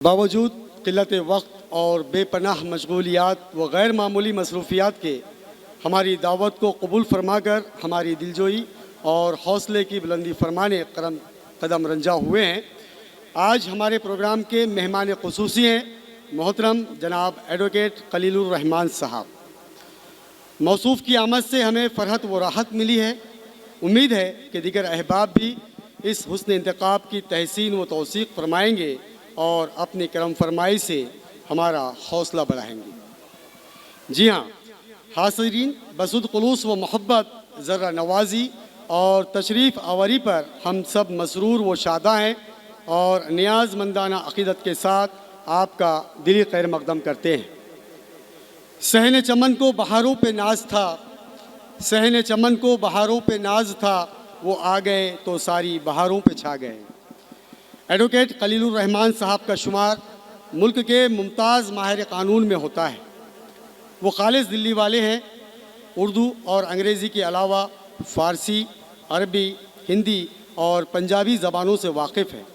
बावजूद क़िल्लत वक्त और बेपनाह मशगूलियात व गैर मामूली मसरूफ़ियात के हमारी दावत को कबूल फरमाकर हमारी दिलजोई और हौसले की बुलंदी फरमाने कदम रंजा हुए हैं। आज हमारे प्रोग्राम के मेहमान ख़ुसूसी हैं मोहतरम जनाब एडवोकेट खलीलुर रहमान साहब। मौसूफ़ की आमद से हमें फ़रहत व राहत मिली है। उम्मीद है कि दीगर अहबाब भी इस हुस्न इंतखाब की तहसीन व तौसीक़ फरमाएँगे और अपनी करम फरमाई से हमारा हौसला बढ़ाएंगे। जी हाँ हाज़रीन, बसुद खुलूस व मोहब्बत, ज़र्रा नवाजी और तशरीफ़ आवरी पर हम सब मसरूर व शादा हैं और नियाज़मंदाना अक़ीदत के साथ आपका दिली खैर मक़दम करते हैं। सहने चमन को बहारों पे नाज था, सहने चमन को बहारों पे नाज था, वो आ गए तो सारी बहारों पे छा गए। एडवोकेट खलीलुर रहमान साहब का शुमार मुल्क के मुमताज़ माहिर क़ानून में होता है। वो खालिस दिल्ली वाले हैं। उर्दू और अंग्रेज़ी के अलावा फ़ारसी, अरबी, हिंदी और पंजाबी ज़बानों से वाकिफ़ हैं।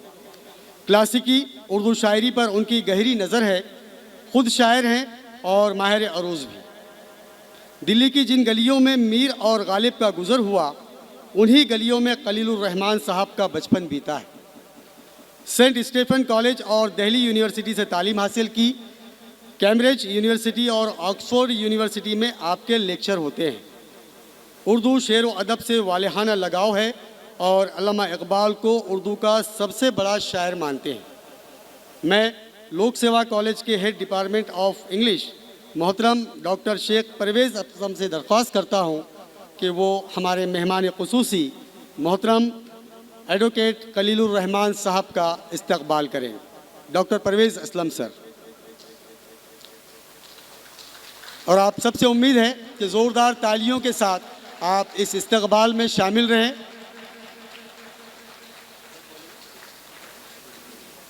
क्लासिकी उर्दू शायरी पर उनकी गहरी नज़र है। ख़ुद शायर हैं और माहिर अरूज़ भी। दिल्ली की जिन गलियों में मीर और गालिब का गुज़र हुआ, उन्हीं गलियों में खलीलुर रहमान साहब का बचपन बीता है। सेंट स्टीफन कॉलेज और दिल्ली यूनिवर्सिटी से तालीम हासिल की। कैम्ब्रिज यूनिवर्सिटी और ऑक्सफोर्ड यूनिवर्सिटी में आपके लेक्चर होते हैं। उर्दू शेर व अदब से वालिहाना लगाव है और अल्लामा इकबाल को उर्दू का सबसे बड़ा शायर मानते हैं। मैं लोक सेवा कॉलेज के हेड डिपार्टमेंट ऑफ इंग्लिश मोहतरम डॉक्टर शेख परवेज़ असलम से दरख्वास्त करता हूँ कि वो हमारे मेहमान ख़ुसूसी मोहतरम एडवोकेट खलीलुर रहमान साहब का इस्तकबाल करें। Doctor Parvez Aslam sir. और आप सबसे उम्मीद है कि ज़ोरदार तालियों के साथ आप इस इस्तकबाल में शामिल रहें।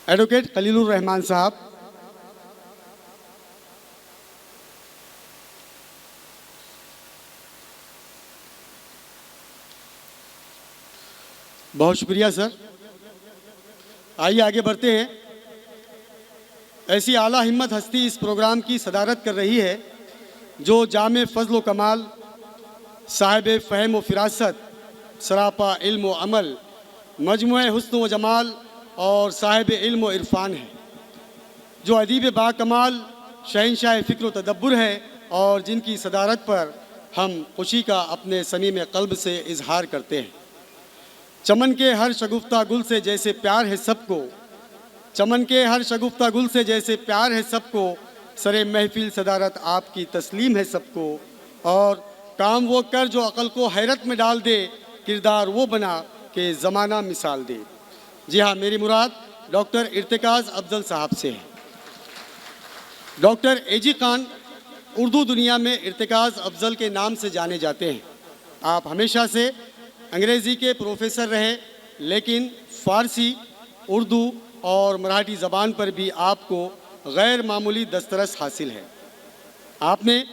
एडवोकेट खलीलुर रहमान साहब। बहुत शुक्रिया सर। आइए आगे बढ़ते हैं। ऐसी आला हिम्मत हस्ती इस प्रोग्राम की सदारत कर रही है जो जामे फ़ज़्ल व कमाल, साहिब फ़हम व फ़िरासत, सरापा इल्म व अमल, मजमुए हुस्न व जमाल और साहिब इल्म व इरफ़ान है। जो अदीब बाकमाल, शहंशाह फ़िक्र व तदब्बुर है और जिनकी सदारत पर हम खुशी का अपने समीम क़ल्ब से इजहार करते हैं। चमन के हर शगुफ्ता गुल से जैसे प्यार है सबको, चमन के हर शगुफ्ता गुल से जैसे प्यार है सबको, सरे महफिल सदारत आपकी तस्लीम है सबको। और काम वो कर जो अक़ल को हैरत में डाल दे, किरदार वो बना कि ज़माना मिसाल दे। जी हाँ, मेरी मुराद डॉक्टर इर्तिकाज़ अफ़ज़ल साहब से है। डॉक्टर एजी खान उर्दू दुनिया में इर्तिकाज़ अफ़ज़ल के नाम से जाने जाते हैं। आप हमेशा से अंग्रेज़ी के प्रोफेसर रहे, लेकिन फ़ारसी, उर्दू और मराठी ज़बान पर भी आपको गैर मामूली दस्तरस हासिल है। आपने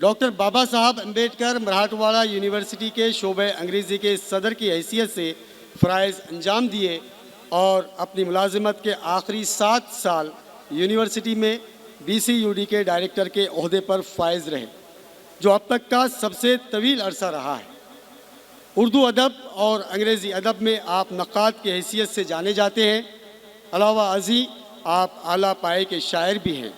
डॉक्टर बाबा साहब अम्बेडकर मराठवाड़ा यूनिवर्सिटी के शोबे अंग्रेज़ी के सदर की हैसियत से फ़राइज़ अंजाम दिए और अपनी मुलाजिमत के आखिरी 7 साल यूनिवर्सिटी में BCUD के डायरेक्टर के ओहदे पर फाइज़ रहे, जो अब तक का सबसे तवील अरसा रहा है। उर्दू अदब और अंग्रेज़ी अदब में आप नक़ाद की हैसियत से जाने जाते हैं। अलावा अज़ी आप आला पाए के शायर भी हैं।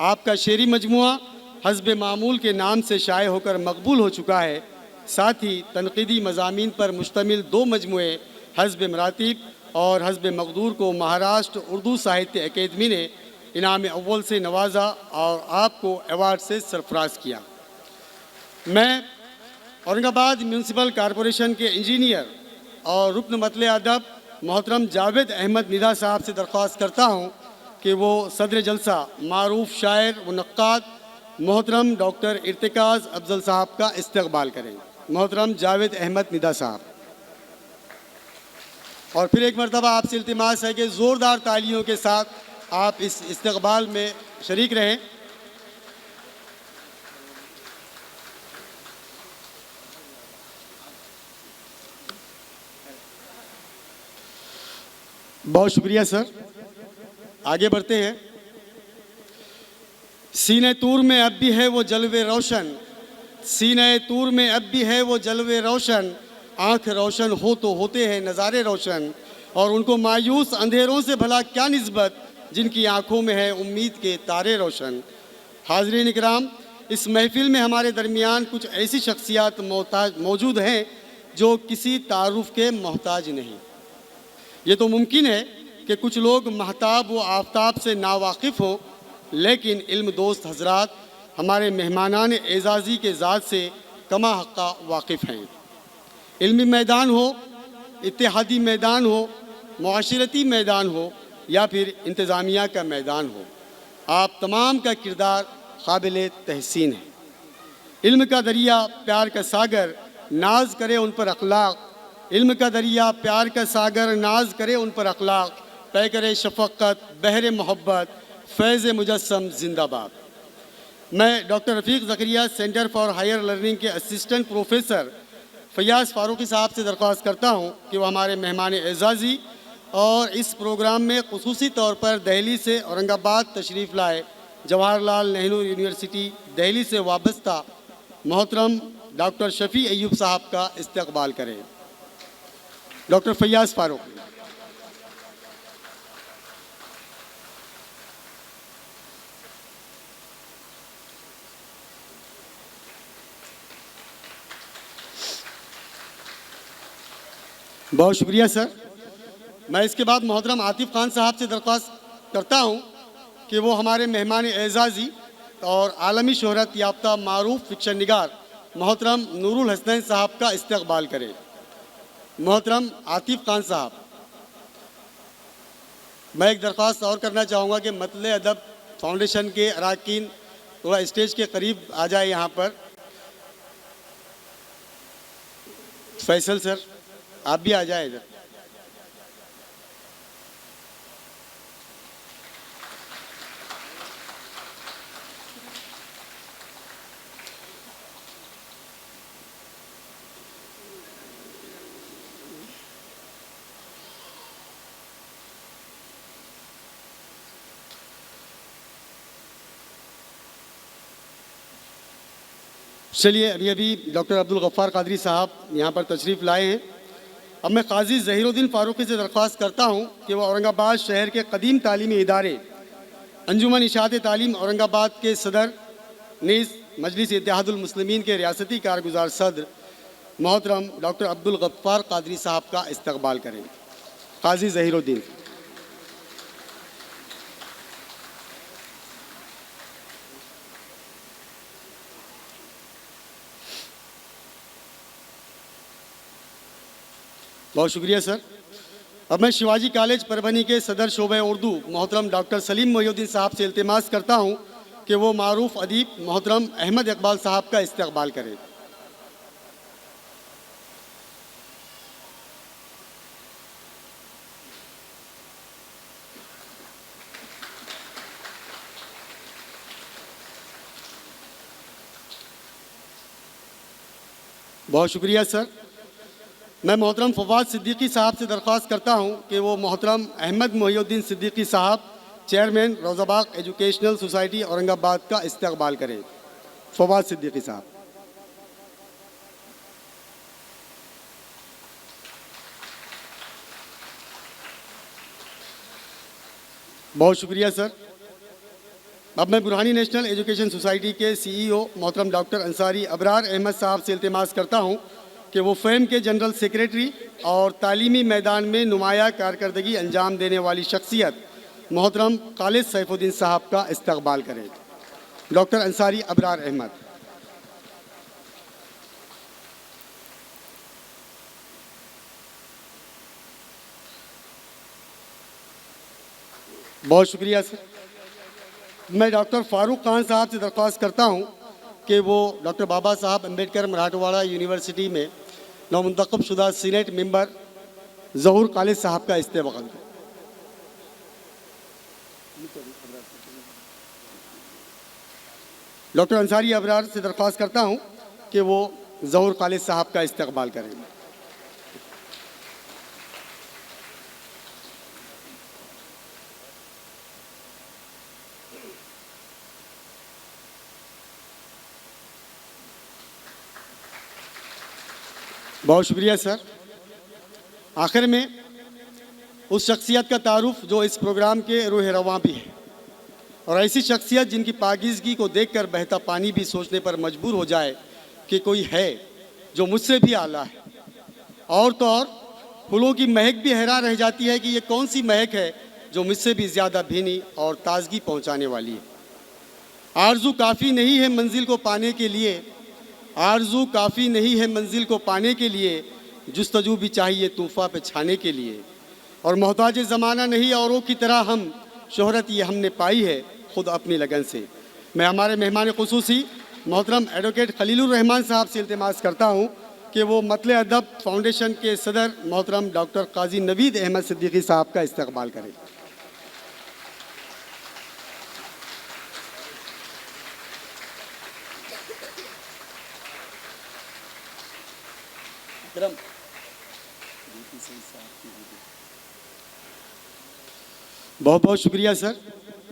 आपका शेरी मजमुआ हज़्ब मामूल के नाम से शाये होकर मकबूल हो चुका है। साथ ही तनक़ीदी मज़ामीन पर मुश्तमिल 2 मजमुए हज़्ब मरातिब और हज़्ब मक़दूर को महाराष्ट्र उर्दू साहित्य अकेदमी ने इनाम अव्वल से नवाजा और आपको अवार्ड से सरफराज किया। मैं औरंगाबाद म्यूनसिपल कॉरपोरेशन के इंजीनियर और रुकन मतले अदब मोहतरम जावेद अहमद निदा साहब से दरख्वास्त करता हूँ कि वो सदर जलसा मारूफ शायर व नक्काद मोहतरम डॉक्टर इर्तिकाज़ अफ़ज़ल साहब का इस्तकबाल करें। मोहतरम जावेद अहमद निदा साहब। और फिर एक मरतबा आपसे इल्तिमास है कि ज़ोरदार तालियों के साथ आप इस इस्तकबाल में शरीक रहें। बहुत शुक्रिया सर। आगे बढ़ते हैं। सीने तूर में अब भी है वो जलवे रोशन, सीने तूर में अब भी है वो जलवे रोशन, आँख रोशन हो तो होते हैं नज़ारे रोशन, और उनको मायूस अंधेरों से भला क्या निस्बत जिनकी आँखों में है उम्मीद के तारे रोशन। हाज़रीन इकराम, इस महफ़िल में हमारे दरमियान कुछ ऐसी शख्सियात मौजूद हैं जो किसी तारुफ के मोहताज नहीं। ये तो मुमकिन है कि कुछ लोग महताब व आफताब से नावाकिफ़ हों, लेकिन इल्म दोस्त हजरात हमारे मेहमानान एजाज़ी के ज़ात से कमा हक़्क़ा वाकिफ़ हैं। इल्मी मैदान हो, इत्तेहादी मैदान हो, मुआशरती मैदान हो या फिर इंतज़ामिया का मैदान हो, आप तमाम का किरदार काबिल तहसीन है। इल्म का दरिया प्यार का सागर नाज करे उन पर अखलाक, इल्म का दरिया प्यार का सागर नाज करे उन पर अखलाक, तय करे शफ़क़त बहरे मोहब्बत फैज़ मुजस्सम जिंदाबाद। मैं doctor Rafiq Zakaria centre for higher learning के असिस्टेंट प्रोफेसर फ़याज़ फ़ारूक़ी साहब से दरख्वास्त करता हूँ कि वह हमारे मेहमान एज़ाज़ी और इस प्रोग्राम में ख़ुसूसी तौर पर दिल्ली से औरंगाबाद तशरीफ़ लाए जवाहरलाल नेहरू यूनिवर्सिटी दिल्ली से वाबस्ता मोहतरम डॉक्टर शफ़ी अय्यूब साहब का इस्तकबाल करें। डॉक्टर फ़याज़ फ़ारूक़ी। बहुत शुक्रिया सर। मैं इसके बाद मोहतरम आतिफ़ खान साहब से दरख्वास्त करता हूँ कि वो हमारे मेहमान एज़ाज़ी और आलमी शोहरत याफ्ता मारूफ फ़िक्शन निगार मोहतरम नूरुल हसनैन साहब का इस्तकबाल करें। मोहतरम आतिफ़ खान साहब, मैं एक दरख्वास्त और करना चाहूँगा कि मतले अदब फाउंडेशन के अरकान थोड़ा स्टेज के करीब आ जाए। यहाँ पर फैसल सर आप भी आ जाए इधर। चलिए, अभी डॉक्टर अब्दुल गफ़्फ़ार क़ादरी साहब यहाँ पर तशरीफ़ लाए हैं। अब मैं क़ाज़ी ज़हीरुद्दीन फ़ारूक़ी से दरख्वास्त करता हूँ कि वह औरंगाबाद शहर के कदीम तालीमी इदारे अंजुमन इशाअत तालीम औरंगाबाद के सदर नीज़ मजलिस इत्तेहादुल मुस्लिमीन के रियासती कारगुज़ार सदर मोहतरम डॉक्टर अब्दुल गफ़्फ़ार क़ादरी साहब का इस्तकबाल करें। क़ाज़ी ज़हीरुद्दीन। बहुत शुक्रिया सर। अब मैं शिवाजी कॉलेज परभनी के सदर शोबे उर्दू मोहतरम डॉक्टर सलीम मोहिउद्दीन साहब से इल्तिमास करता हूँ कि वो मारूफ अदीब मोहतरम अहमद इकबाल साहब का इस्तकबाल करें। बहुत शुक्रिया सर। मैं मोहतरम फवाद सिद्दीकी साहब से दरख्वास्त करता हूँ कि वो मोहतरम अहमद मोहिउद्दीन सिद्दीकी साहब चेयरमैन रोज़ाबाग एजुकेशनल सोसाइटी औरंगाबाद का इस्तकबाल करें। फवाद सिद्दीकी साहब। बहुत शुक्रिया सर। अब मैं बुरहानी नेशनल एजुकेशन सोसाइटी के CEO मोहतरम डॉक्टर अंसारी अबरार अहमद साहब से इल्तिमास करता हूँ कि वो फ़ेम के जनरल सेक्रेटरी और तालीमी मैदान में नुमाया कारकर्दगी अंजाम देने वाली शख्सियत मोहतरम खालिद सैफुद्दीन साहब का इस्तकबाल करें। डॉक्टर अंसारी अबरार अहमद। बहुत शुक्रिया सर। मैं डॉक्टर फ़ारूक खान साहब से दरख्वास्त करता हूँ कि वो डॉक्टर बाबा साहब अम्बेडकर मराठवाड़ा यूनिवर्सिटी में नौमुंतखब शुदा सीनेट मेंबर ज़हूर खालिद साहब का इस्तेमाल करें। डॉक्टर अंसारी अबरार से दरख्वास्त करता हूँ कि वो ज़हूर खालिद साहब का इस्तकबाल करें। बहुत शुक्रिया सर। आखिर में उस शख्सियत का तारुफ जो इस प्रोग्राम के रूह रवां भी है, और ऐसी शख्सियत जिनकी पाकीज़गी को देखकर बहता पानी भी सोचने पर मजबूर हो जाए कि कोई है जो मुझसे भी आला है। और तो और फूलों की महक भी हैरान रह जाती है कि ये कौन सी महक है जो मुझसे भी ज़्यादा भीनी और ताजगी पहुंचाने वाली है। आरज़ू काफ़ी नहीं है मंजिल को पाने के लिए, आरज़ू काफ़ी नहीं है मंजिल को पाने के लिए, जुस्तजू भी चाहिए तूफ़ा पे छाने के लिए। और मोहताज ज़माना नहीं औरों की तरह हम, शोहरत ये हमने पाई है ख़ुद अपनी लगन से। मैं हमारे मेहमान ख़ुसूसी मोहतरम एडवोकेट खलीलुर रहमान साहब से इल्तिमास करता हूँ कि वो मतले अदब फाउंडेशन के सदर मोहतरम डॉक्टर काजी नवीद अहमद सिद्दीकी साहब का इस्तकबाल करें। बहुत बहुत शुक्रिया सर।